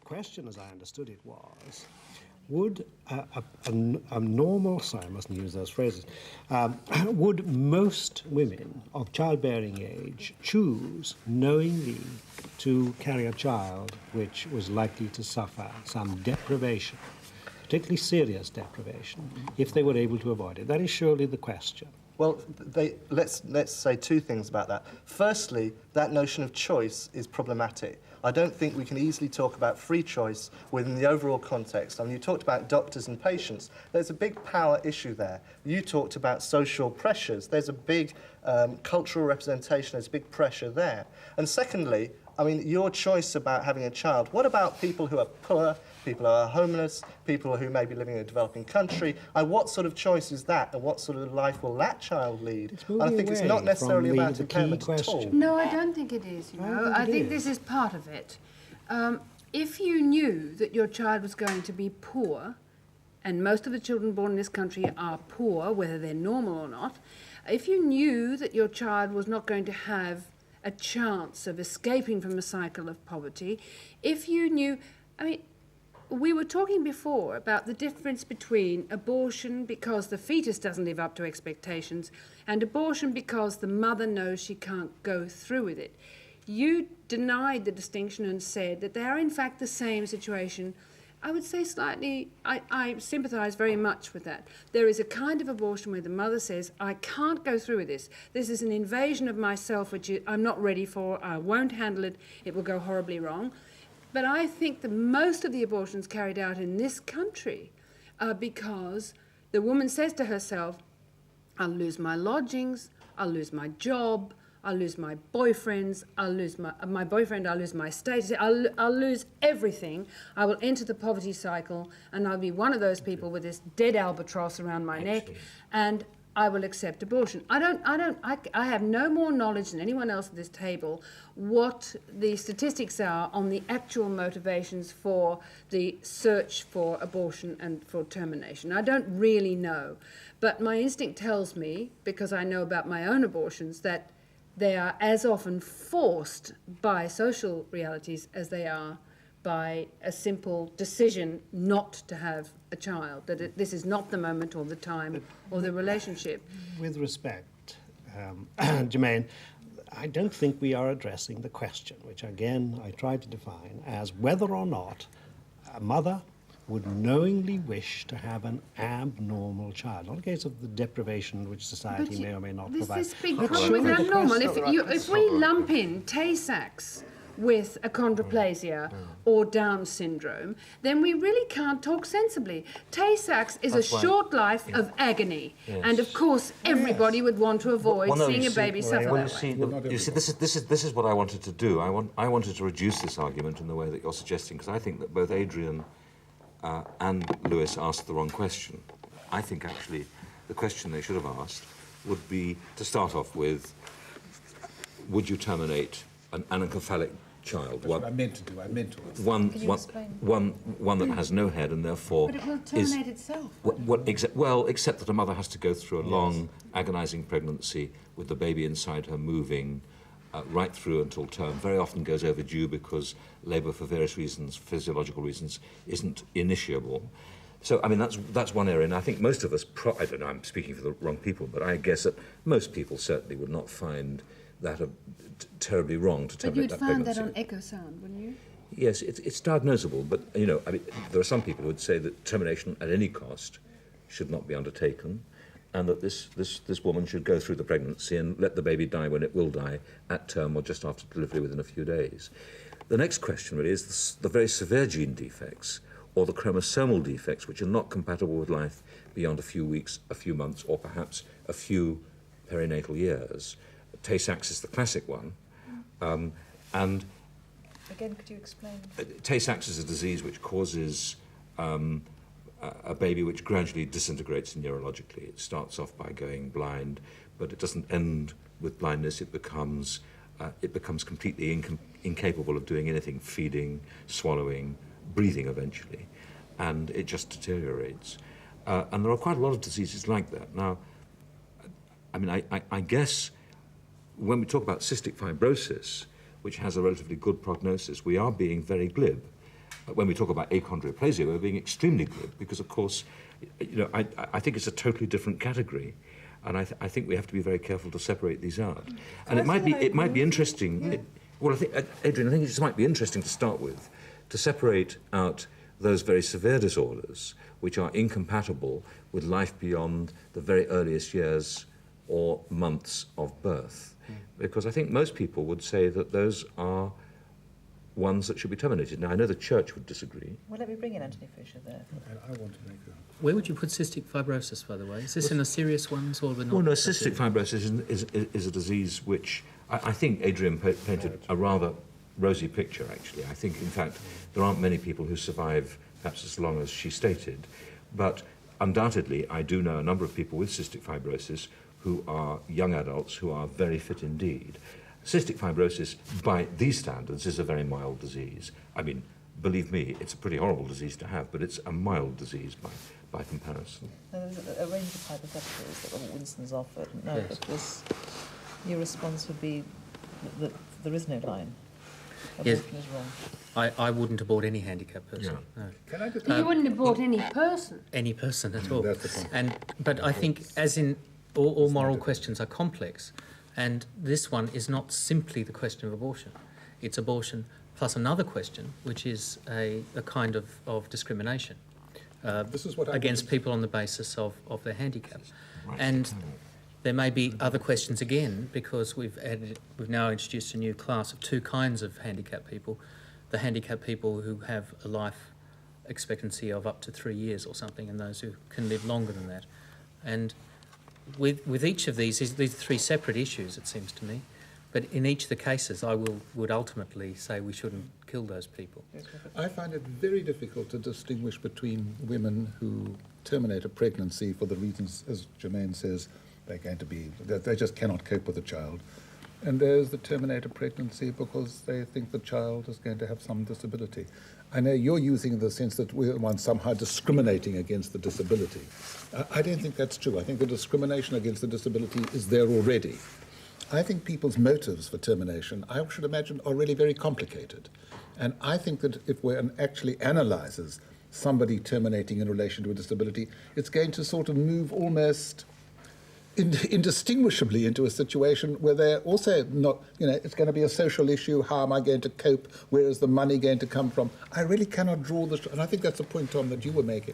question, as I understood it, was, would a normal, sorry, I mustn't use those phrases, would most women of childbearing age choose knowingly to carry a child which was likely to suffer some deprivation, particularly serious deprivation, if they were able to avoid it? That is surely the question. Well, let's say two things about that. Firstly, that notion of choice is problematic. I don't think we can easily talk about free choice within the overall context. I mean, you talked about doctors and patients. There's a big power issue there. You talked about social pressures. There's a big cultural representation. There's big pressure there. And secondly, I mean, your choice about having a child, what about people who are poor, people who are homeless, people who may be living in a developing country? And what sort of choice is that, and what sort of life will that child lead? And I think it's not necessarily about impairment at all. No, I don't think it is, you know. I think this is part of it. If you knew that your child was going to be poor, and most of the children born in this country are poor, whether they're normal or not, if you knew that your child was not going to have a chance of escaping from a cycle of poverty, if you knew, I mean, we were talking before about the difference between abortion because the fetus doesn't live up to expectations and abortion because the mother knows she can't go through with it. You denied the distinction and said that they are in fact the same situation. I would say slightly, I sympathise very much with that. There is a kind of abortion where the mother says, I can't go through with this. This is an invasion of myself which I'm not ready for. I won't handle it. It will go horribly wrong. But I think that most of the abortions carried out in this country are because the woman says to herself, I'll lose my lodgings, I'll lose my job, I'll lose my boyfriends, I'll lose my boyfriend, I'll lose my status, I'll lose everything. I will enter the poverty cycle and I'll be one of those people with this dead albatross around my neck, and I will accept abortion. I have no more knowledge than anyone else at this table what the statistics are on the actual motivations for the search for abortion and for termination. I don't really know. But my instinct tells me, because I know about my own abortions, that they are as often forced by social realities as they are by a simple decision not to have a child, that this is not the moment or the time or the relationship. With respect, Germaine, I don't think we are addressing the question, which again I tried to define as whether or not a mother would knowingly wish to have an abnormal child. Not a case of the deprivation which society may or may not provide. This big problem with abnormal. If we lump in tay-sachs with achondroplasia or Down syndrome, then we really can't talk sensibly. Tay-sachs is a short life of agony, and of course everybody would want to avoid seeing a baby suffer that way. You see, this is what I wanted to do. I wanted to reduce this argument in the way that you're suggesting, because I think that both Adrienne and Lewis asked the wrong question. I think actually the question they should have asked would be to start off with, would you terminate an anencephalic child? That's what I meant to do. I meant to. One that has no head and therefore But it will terminate itself. Except that a mother has to go through a long, agonising pregnancy with the baby inside her moving right through until term. Very often goes overdue because labour, for various reasons, physiological reasons, isn't initiable. So, I mean, that's one area, and I think most of us, I don't know, I'm speaking for the wrong people, but I guess that most people certainly would not find that terribly wrong to terminate that pregnancy. But you'd find that on echo sound, wouldn't you? Yes, it's diagnosable, but, you know, I mean, there are some people who would say that termination at any cost should not be undertaken, and that this woman should go through the pregnancy and let the baby die when it will die at term or just after delivery within a few days. The next question really is the very severe gene defects or the chromosomal defects which are not compatible with life beyond a few weeks, a few months, or perhaps a few perinatal years. Tay-sachs is the classic one. And again, could you explain? Tay-sachs is a disease which causes a baby which gradually disintegrates neurologically. It starts off by going blind, but it doesn't end with blindness. It becomes completely incapable of doing anything, feeding, swallowing, breathing eventually, and it just deteriorates. And there are quite a lot of diseases like that. Now, I mean, I guess when we talk about cystic fibrosis, which has a relatively good prognosis, we are being very glib. when we talk about achondroplasia, we're being extremely glib because, of course, I think it's a totally different category. And I think we have to be very careful to separate these out. And it might be interesting. Well, I think, Adrienne, I think it just might be interesting to start with, to separate out those very severe disorders which are incompatible with life beyond the very earliest years or months of birth. Because I think most people would say that those are ones that should be terminated. Now, I know the Church would disagree. Well, let me bring in Anthony Fisher there. I want to make a... Where would you put cystic fibrosis, by the way? Is this in the serious ones or the not? Well, no, cystic fibrosis is a disease which I think Adrienne painted a rather rosy picture, actually. I think, in fact, there aren't many people who survive perhaps as long as she stated. But undoubtedly, I do know a number of people with cystic fibrosis who are young adults who are very fit indeed. Cystic fibrosis, by these standards, is a very mild disease. I mean, believe me, it's a pretty horrible disease to have, but it's a mild disease by comparison. Now, there's a range of hypotheticals that Robert Winston's offered. No, but your response would be that there is no line. Yes. Abortion is wrong. I wouldn't abort any handicapped person. Yeah. No. Can I just... You wouldn't abort any person. Any person at all. That's the point. But I think, as in all moral questions are complex, and this one is not simply the question of abortion. It's abortion plus another question, which is a kind of discrimination This is what against people on the basis of their handicap. And there may be other questions again, because we've now introduced a new class of two kinds of handicapped people. The handicapped people who have a life expectancy of up to 3 years or something, and those who can live longer than that. And with each of these are three separate issues, it seems to me. But in each of the cases, I would ultimately say we shouldn't kill those people. I find it very difficult to distinguish between women who terminate a pregnancy for the reasons, as Germaine says, they just cannot cope with the child. And there's the terminate a pregnancy because they think the child is going to have some disability. I know you're using the sense that we're somehow discriminating against the disability. I don't think that's true. I think the discrimination against the disability is there already. I think people's motives for termination, I should imagine, are really very complicated. And I think that if one actually analyses somebody terminating in relation to a disability, it's going to sort of move almost indistinguishably into a situation where they're also not, it's going to be a social issue. How am I going to cope? Where is the money going to come from? I really cannot draw this, and I think that's a point, Tom, that you were making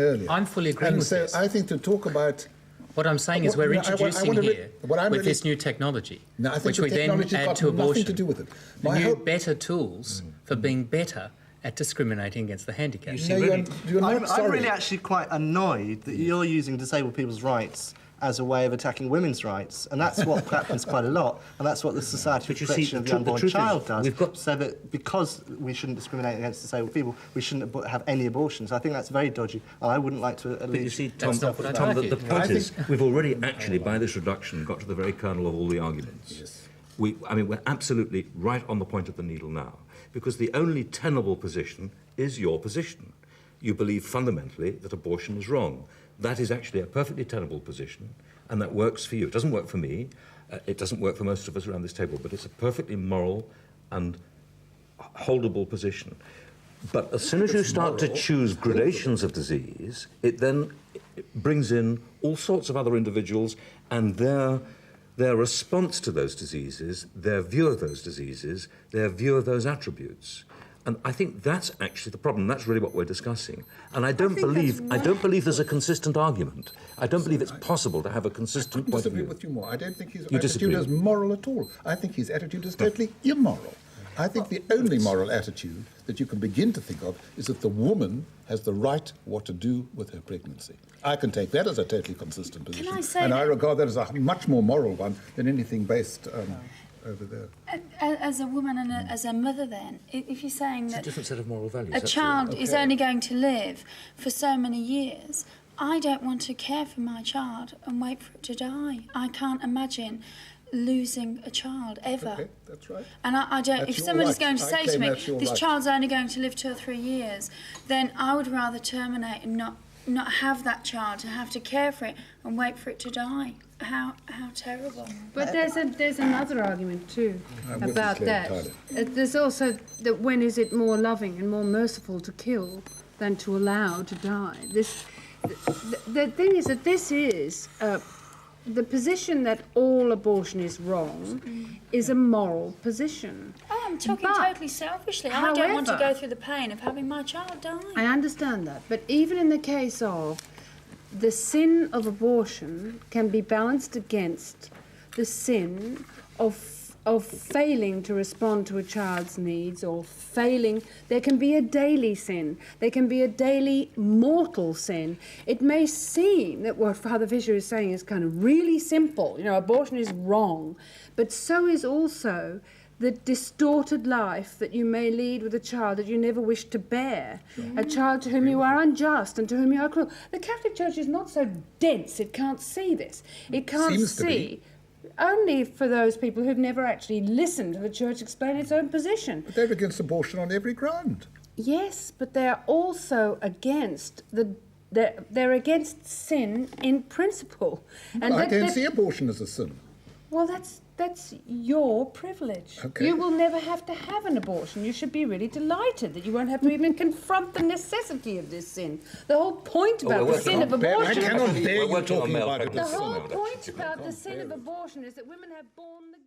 earlier. I'm fully agreeing with this. I think to talk about... What I'm saying is we're introducing here, with this new technology, which we then add to abortion, to do with it. new better tools for being better at discriminating against the handicapped. I'm really actually quite annoyed that you're using disabled people's rights as a way of attacking women's rights, and that's what happens quite a lot, and that's what the Society for the Protection of the Unborn Child does. So that because we shouldn't discriminate against disabled people, we shouldn't have any abortions. I think that's very dodgy, and I wouldn't like to. But you see, Tom, the point is, we've already actually, by this reduction, got to the very kernel of all the arguments. Yes. We're absolutely right on the point of the needle now, because the only tenable position is your position. You believe fundamentally that abortion is wrong. That is actually a perfectly tenable position, and that works for you. It doesn't work for me. It doesn't work for most of us around this table, but it's a perfectly moral and holdable position. But as soon as you start to choose gradations of disease, it then brings in all sorts of other individuals and their response to those diseases, their view of those diseases, their view of those attributes. And I think that's actually the problem. That's really what we're discussing. And I don't believe there's a consistent argument. I don't believe it's possible to have a consistent point of view. I disagree with you more. I don't think his attitude is moral at all. I think his attitude is totally immoral. I think the only moral attitude that you can begin to think of is that the woman has the right what to do with her pregnancy. I can take that as a totally consistent position. Can I say and that? I regard that as a much more moral one than anything based over there. As a woman and as a mother then, if you're saying that It's a different set of moral values. a child is only going to live for so many years, I don't want to care for my child and wait for it to die. I can't imagine losing a child ever. Okay, that's right. And I don't. That's if your somebody's right. going to I say to claim me, that's your this right. child's only going to live 2 or 3 years, then I would rather terminate and not not have that child, to have to care for it and wait for it to die. How terrible. But there's another argument too about that. There's also that when is it more loving and more merciful to kill than to allow to die? The thing is that this is the position that all abortion is wrong is a moral position. Oh, I'm talking totally selfishly. I don't want to go through the pain of having my child die. I understand that, but even in the case of the sin of abortion can be balanced against the sin of failing to respond to a child's needs, or failing. There can be a daily sin. There can be a daily mortal sin. It may seem that what Father Fisher is saying is kind of really simple. You know, abortion is wrong, but so is also the distorted life that you may lead with a child that you never wish to bear, a child to whom you are unjust and to whom you are cruel. The Catholic Church is not so dense, it can't see this. It can't see. Only for those people who've never actually listened to the Church explain its own position. But they're against abortion on every ground. Yes, but they're also against they're against sin in principle. And I don't see abortion as a sin. Well, that's your privilege. Okay. You will never have to have an abortion. You should be really delighted that you won't have to even confront the necessity of this sin. The whole point about the sin of abortion... I cannot bear you talking about it. The whole point about the sin of abortion is that women have borne the